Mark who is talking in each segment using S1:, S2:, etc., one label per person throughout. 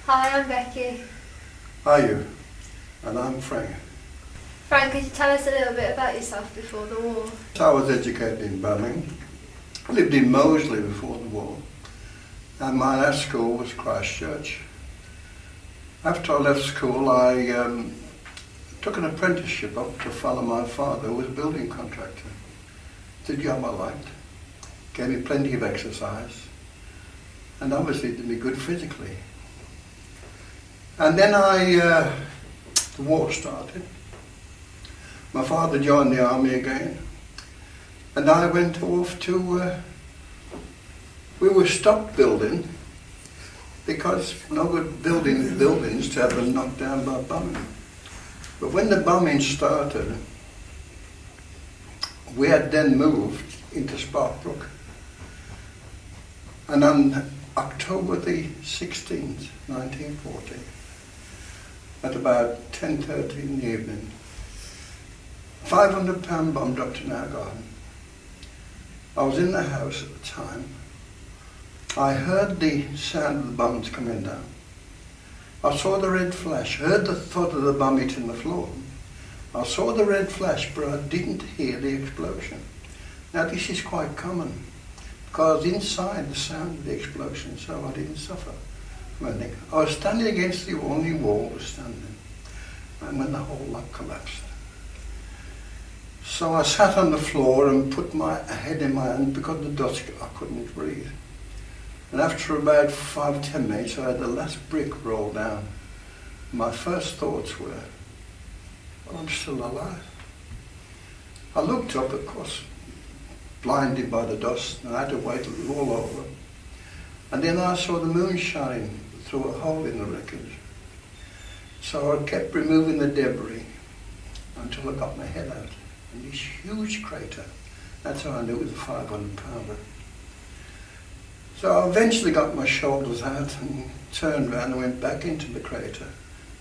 S1: Hi, I'm Becky.
S2: Are you? And I'm Frank.
S1: Frank, could you tell us a little bit about yourself before the war?
S2: I was educated in Birmingham. I lived in Moseley before the war. And my last school was Christchurch. After I left school, I took an apprenticeship up to follow my father, who was a building contractor. It's a job I liked. Gave me plenty of exercise. And obviously it did me good physically. And then the war started. My father joined the army again. And I went off to, we were stopped building because no good building buildings to have them knocked down by bombing. But when the bombing started, we had then moved into Sparkbrook. And on October the 16th, 1940, at about 10:30 in the evening, £500 bomb dropped in our garden. I was in the house at the time. I heard the sound of the bombs coming down. I saw the red flash, heard the thud of the bomb hitting the floor. I saw the red flash, but I didn't hear the explosion. Now this is quite common, because inside the sound of the explosion, so I didn't suffer from anything. I was standing against the wall, and the wall was standing, and when the whole lot collapsed. So I sat on the floor and put my head in my hand because of the dust, I couldn't breathe. And after about 5-10 minutes, I had the last brick roll down. My first thoughts were, well, I'm still alive. I looked up, of course, blinded by the dust, and I had to wait till it was all over. And then I saw the moon shining through a hole in the wreckage. So I kept removing the debris until I got my head out. And this huge crater, that's how I knew it was a 500-pounder. So I eventually got my shoulders out and turned around and went back into the crater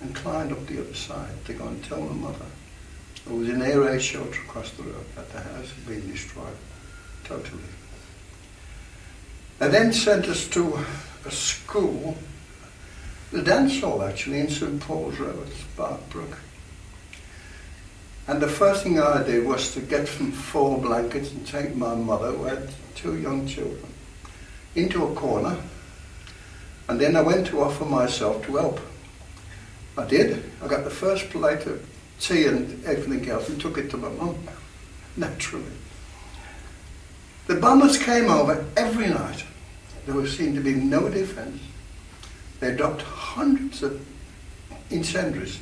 S2: and climbed up the other side to go and tell my mother, who was in air raid shelter across the road, that the house had been destroyed totally. They then sent us to a school, the dance hall actually, in St Paul's Road, Sparkbrook. And the first thing I did was to get some 4 blankets and take my mother, who had 2 young children, into a corner, and then I went to offer myself to help. I did. I got the first plate of tea and everything else and took it to my mum, naturally. The bombers came over every night. There seemed to be no defence. They dropped hundreds of incendiaries.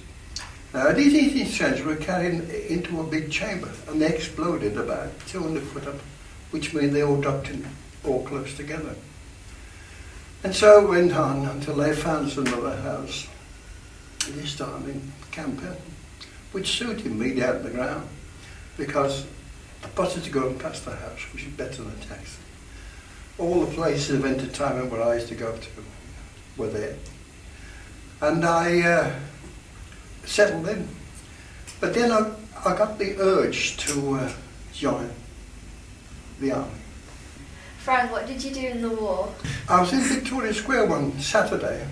S2: Now these incendiaries were carried into a big chamber and they exploded about 200 foot up, which means they all dropped in all close together. And so it went on until they found us another house, this time in Campen, which suited me down to the ground because I wanted to go and past the house, which is better than a taxi. All the places of entertainment where I used to go to were there. And I settled in. But then I got the urge to join the army.
S1: Frank, what did you do in the war?
S2: I was in Victoria Square one Saturday,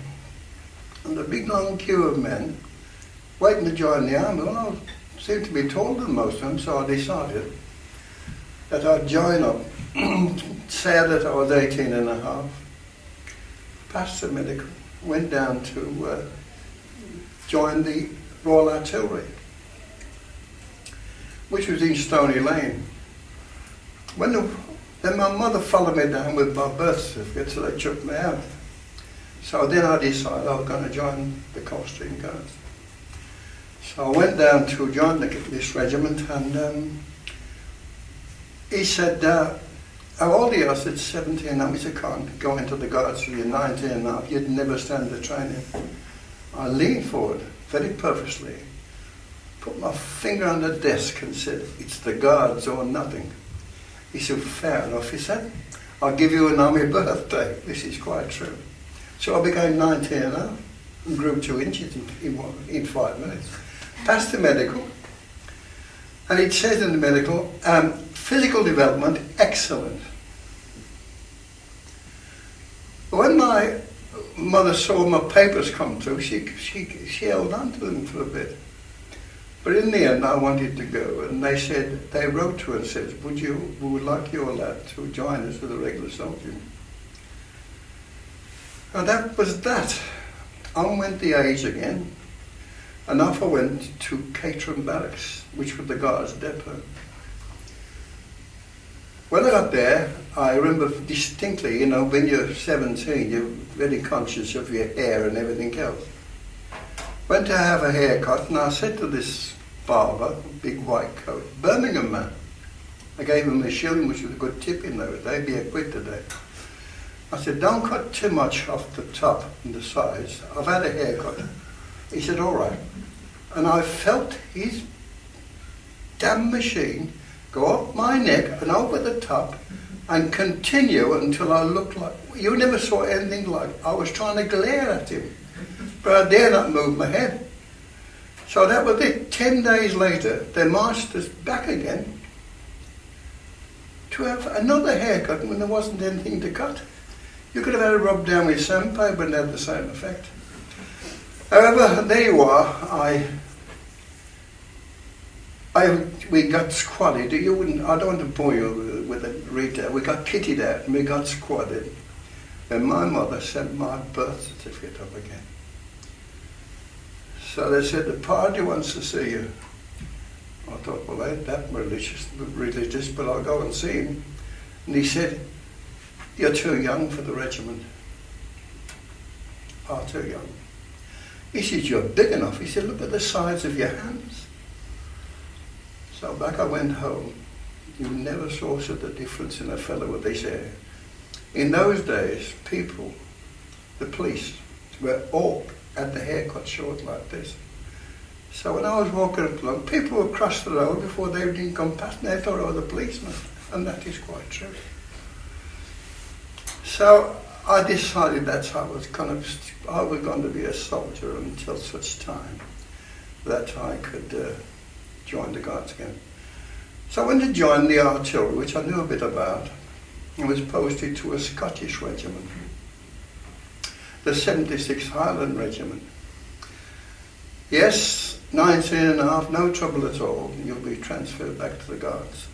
S2: and a big long queue of men waiting to join the army. Well, I seemed to be taller than most of them, so I decided that I'd join up. Said that I was 18 and a half, passed the medical, went down to join the Royal Artillery, which was in Stony Lane. Then my mother followed me down with my birth certificate, so they took me out. So then I decided I was going to join the Coldstream Guard. So I went down to join this regiment, and he said, how old are you? I said, 17. I said, can't go into the Guards till you're 19 and a half. You'd never stand the training. I leaned forward, very purposely, put my finger on the desk and said, it's the Guards or nothing. He said, fair enough, he said. I'll give you an army birthday. This is quite true. So I became 19 and a half and grew 2 inches in 5 minutes. Passed the medical. And it says in the medical, physical development, excellent. When my Mother saw my papers come through, she held on to them for a bit. But in the end, I wanted to go, and they wrote to her and said, we would like your lad to join us as a regular soldier. And that was that. On went the age again, and off I went to Caterham Barracks, which was the Guards depot. When I got there, I remember distinctly, when you're 17, you're very conscious of your hair and everything else. Went to have a haircut, and I said to this barber, big white coat, Birmingham man. I gave him a shilling, which was a good tip in those days, be a quid today. I said, don't cut too much off the top and the sides. I've had a haircut. He said, all right. And I felt his damn machine go up my neck and over the top and continue until I looked like, you never saw anything like it. I was trying to glare at him, but I dare not move my head. So that was it. 10 days later, they marched us back again to have another haircut when there wasn't anything to cut. You could have had it rubbed down with sandpaper and had the same effect. However, there you are. We got squatted. I don't want to bore you with a retail. We got kitted out and we got squatted. And my mother sent my birth certificate up again. So they said, the party wants to see you. I thought, well, I ain't that religious, but I'll go and see him. And he said, you're too young for the regiment. Oh, too young. He said, you're big enough. He said, look at the size of your hands. So back I went home. You never saw such a difference in a fellow with this hair. In those days, people, the police, were all had the haircut short like this. So when I was walking along, people would cross the road before they didn't come past me. They thought I was a policeman, and that is quite true. So I decided that's how I was going to be a soldier until such time that I could join the Guards again. So I went to join the artillery, which I knew a bit about, and was posted to a Scottish regiment, the 76th Highland Regiment. Yes, 19 and a half, no trouble at all. You'll be transferred back to the Guards.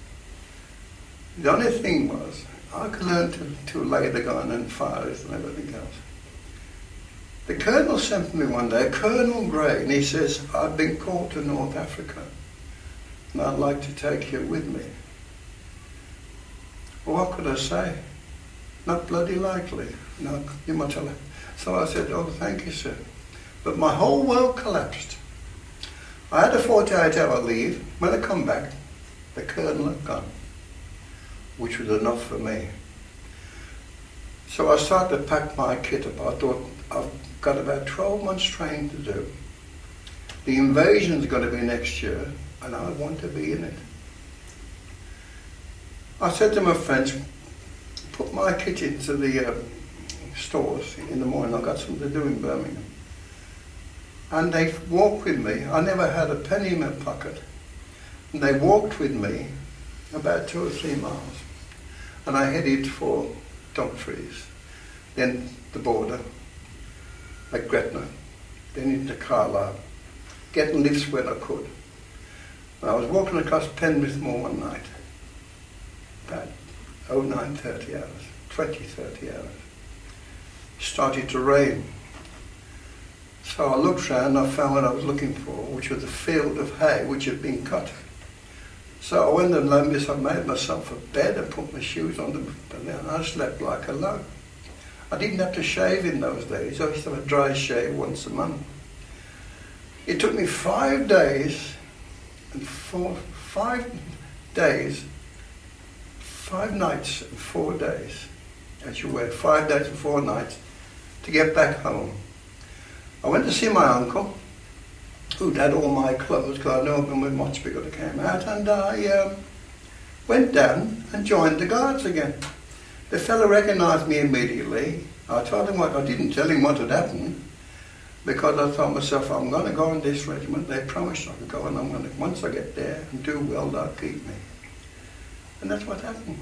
S2: The only thing was, I could learn to lay the gun and fire it and everything else. The Colonel sent me one day, Colonel Gray, and he says, I've been called to North Africa, and I'd like to take you with me. Well, what could I say? Not bloody likely. No, you must have. So I said, oh, thank you, sir. But my whole world collapsed. I had a 48-hour leave. When I come back, the Colonel had gone, which was enough for me. So I started to pack my kit up. I thought, I've got about 12 months training to do. The invasion's going to be next year, and I want to be in it. I said to my friends, put my kit into the stores in the morning. I've got something to do in Birmingham. And they walked with me. I never had a penny in my pocket. And they walked with me about 2 or 3 miles. And I headed for Dumfries, then the border at Gretna, then into Carlisle, getting lifts when I could. And I was walking across Penrith Moor one night, about 30 hours. It started to rain. So I looked round and I found what I was looking for, which was a field of hay which had been cut. So I went and I made myself a bed and put my shoes on them, and I slept like a log. I didn't have to shave in those days. I used to have a dry shave once a month. It took me 5 days and 5 nights and 4 days, as you were, 5 days and 4 nights to get back home. I went to see my uncle, who'd had all my clothes, because I know them were much bigger that came out, and I went down and joined the Guards again. The fellow recognised me immediately. I told him I didn't tell him what had happened, because I thought myself, I'm going to go in this regiment. They promised I could go, and I'm going to, once I get there and do well, they'll keep me. And that's what happened.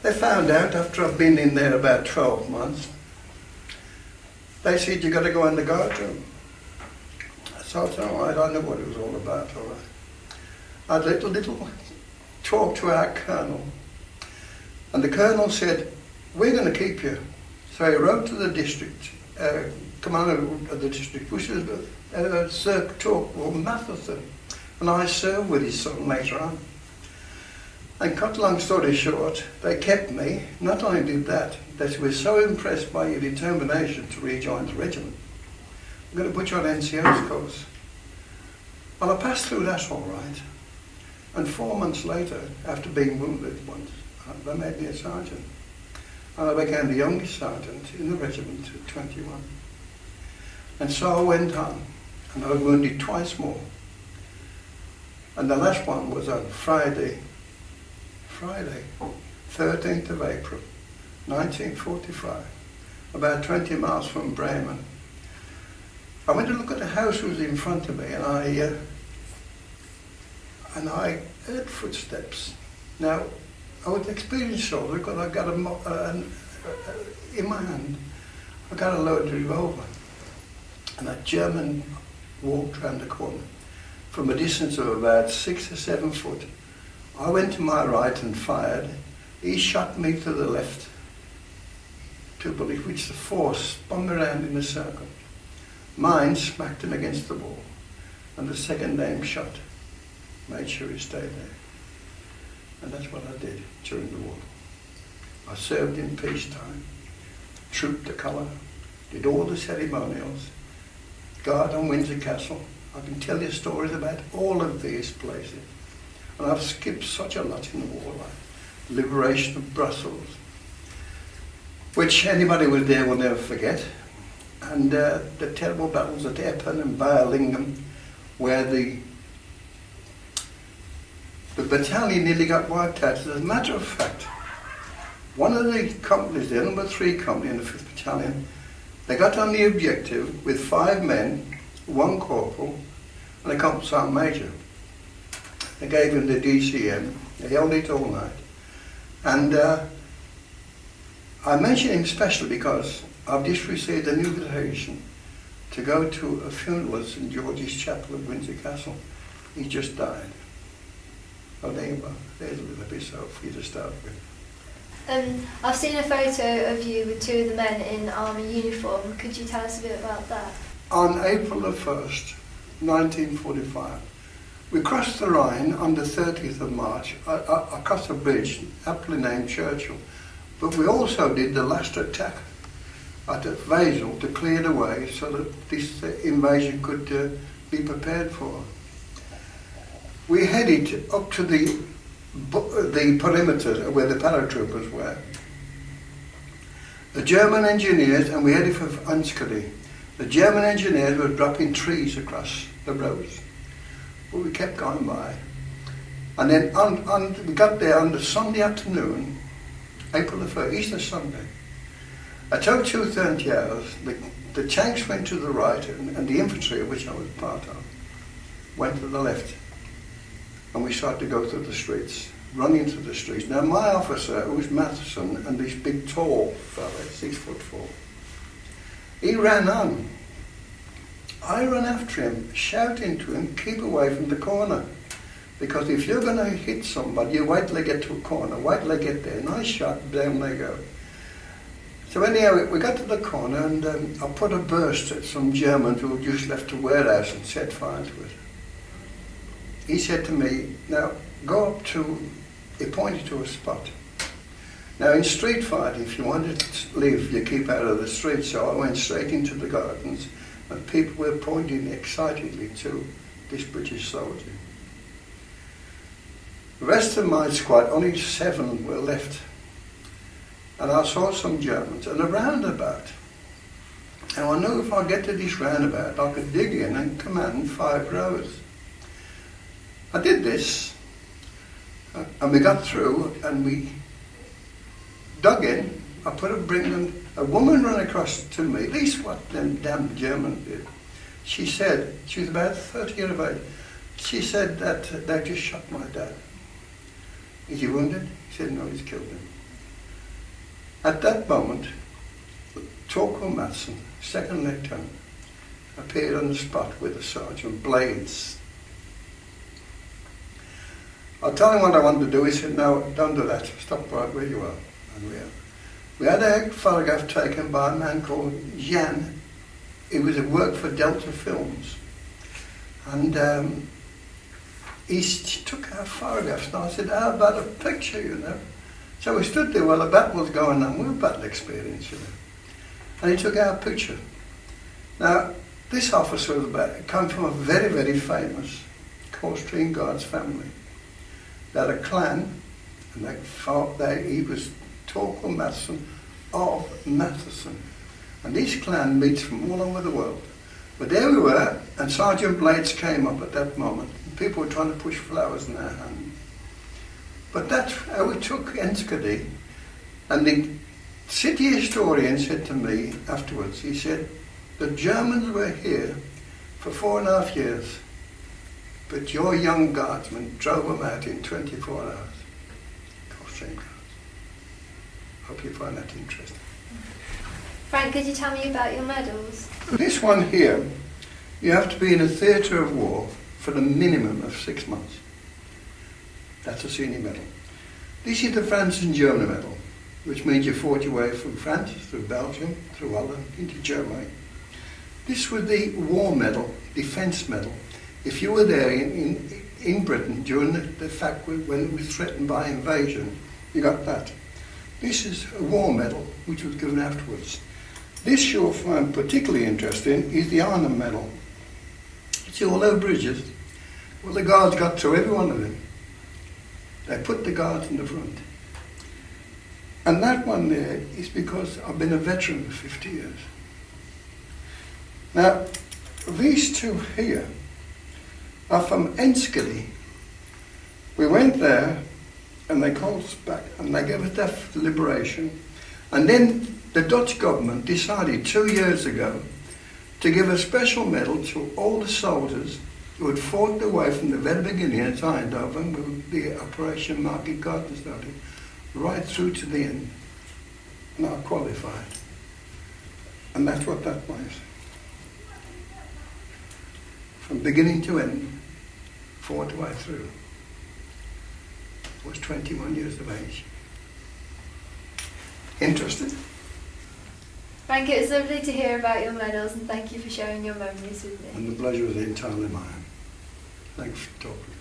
S2: They found out after I've been in there about 12 months They said, you got to go in the guard room. So I thought, all right, I knew what it was all about, all right. I had a little talk to our colonel, and the colonel said, we're going to keep you. So he wrote to the district, commander of the district, which was Sir Torquil Matheson, and I served with his son later on. And cut long story short, they kept me. Not only did that, they were so impressed by your determination to rejoin the regiment. I'm going to put you on NCO's course. Well, I passed through that all right. And 4 months later, after being wounded once, they made me a sergeant. And I became the youngest sergeant in the regiment at 21. And so I went on, and I was wounded twice more. And the last one was on Friday, 13th of April, 1945, about 20 miles from Bremen. I went to look at the house that was in front of me, and I heard footsteps. Now, I was an experienced soldier because I got in my hand, I got a loaded revolver, and a German walked round the corner from a distance of about 6 or 7 foot. I went to my right and fired. He shot me to the left, 2 bullets, which the force spun me around in a circle. Mine smacked him against the wall, and the second aim shot made sure he stayed there. And that's what I did during the war. I served in peacetime, trooped the colour, did all the ceremonials, guard on Windsor Castle. I can tell you stories about all of these places. And I've skipped such a lot in the war, like liberation of Brussels, which anybody who was there will never forget. And the terrible battles at Eppen and Bayerlingen, where the battalion nearly got wiped out. As a matter of fact, one of the companies there, number 3 company in the 5th Battalion, they got on the objective with 5 men, 1 corporal, and a company sergeant major. They gave him the DCM, they held it all night. And I mention him especially because I've just received an invitation to go to a funeral at St George's Chapel at Windsor Castle. He just died. Oh, there you go. There's a little bit for you to start with.
S1: I've seen a photo of you with 2 of the men in army uniform. Could you tell us a bit about that?
S2: On April the 1st, 1945, we crossed the Rhine on the 30th of March, across a bridge aptly named Churchill. But we also did the last attack at Wesel to clear the way so that this invasion could be prepared for. We headed up to the perimeter where the paratroopers were. The German engineers, and we headed for Enschede. The German engineers were dropping trees across the roads. But we kept going by. And then we got there on the Sunday afternoon, April the 1st, Easter Sunday. At 2:30 hours, the tanks went to the right and the infantry, of which I was part of, went to the left. And we started to go through the streets, running through the streets. Now my officer, who was Matheson, and this big tall fellow, 6'4", he ran on. I ran after him, shouting to him, keep away from the corner. Because if you're going to hit somebody, you wait till they get to a corner, wait till they get there. Nice shot, down they go. So anyhow, we got to the corner, and I put a burst at some Germans who had just left the warehouse and set fire to it. He said to me, now go up to, he pointed to a spot. Now in street fight, if you want to live, you keep out of the street. So I went straight into the gardens, and people were pointing excitedly to this British soldier. The rest of my squad, only 7 were left. And I saw some Germans, and a roundabout. And I knew if I get to this roundabout, I could dig in and command 5 rows. I did this, and we got through, and we dug in. I put a woman ran across to me, at least what them damn Germans did. She said, she was about 30 years of age, she said that they just shot my dad. Is he wounded? He said, no, he's killed him. At that moment, Torquil Matson, second lieutenant, appeared on the spot with the Sergeant Blades. I told him what I wanted to do. He said, no, don't do that. Stop right where you are. And we had a photograph taken by a man called Jan. He was at work for Delta Films. And he took our photographs, and I said, how about a picture, you know? So we stood there while the battle was going on. We were battle experienced, you know. And he took our picture. Now, this officer came from a very, very famous Coldstream Guard's family. They had a clan, and he was Torquil Matson of Matheson. And this clan meets from all over the world. But there we were, and Sergeant Blades came up at that moment. People were trying to push flowers in their hand. But that's how we took Enschede. And the city historian said to me afterwards, he said, the Germans were here for 4.5 years, but your young guardsmen drove them out in 24 hours. Coldstream Guards. Hope you find that interesting.
S1: Frank, could you tell me about your medals?
S2: This one here, you have to be in a theatre of war for the minimum of 6 months. That's a senior medal. This is the France and Germany medal, which means you fought your way through France, through Belgium, through Holland, into Germany. This was the war medal, defence medal. If you were there in Britain during the fact when it was threatened by invasion, you got that. This is a war medal, which was given afterwards. This you'll find particularly interesting is the Arnhem medal. See all those bridges? Well, the guards got through every one of them. They put the guards in the front. And that one there is because I've been a veteran for 50 years. Now, these two here are from Enschede. We went there and they called us back and they gave us that liberation. And then the Dutch government decided 2 years ago to give a special medal to all the soldiers who had fought their way from the very beginning at Eindhoven, with the Operation Market Garden started, right through to the end. And I qualified. And that's what that was. From beginning to end, fought the way through. I was 21 years of age. Interested?
S1: Frank, it was lovely to hear about your medals, and thank you for sharing your memories with me.
S2: And the pleasure was entirely mine. Thanks for talking.